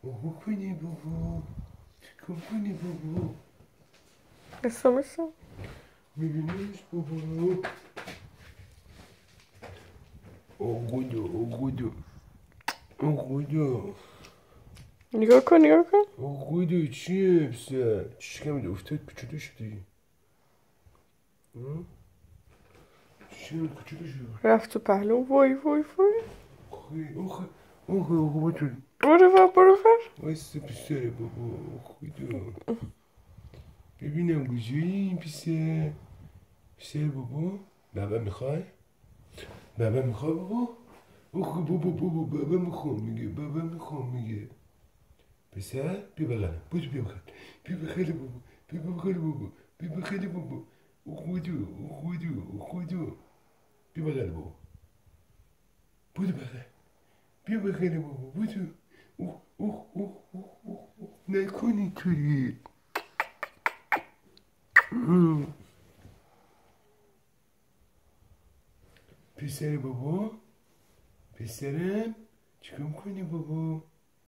اوه کنی بابا، چیکار کنی بابا؟ مثل میبینیش بابا؟ اوه خدا، اوه خدا، اوه خدا، نگاه کن اوه خدا. چیه پسر؟ چشکم افتاد کوچولو شدی؟ چیه کوچولو شد؟ رفت تو پهلو. وای وای وای. اوه بابا جون. برو بر. وایسته پسر بابا، اوه خدا. ببینم کجایی این پسر؟ پسر بابا؟ بابا میخوای؟ بابا میخوای بابا؟ اوه بابا بابا میخوام میگه، بابا میخوام میگه. پسر بیا بغلم، بودو بیا بغل، بیا بغل بابا، بیا بغل بابا، بیا بغل بابا. اوه خدا، اوه خدا، اوه خدا. بیا بغل بابا، بودو بغل، بیا بغل بابا، بودو. اوه نکنی توری. پسر بابا، پسرم چیکار کنی بابا؟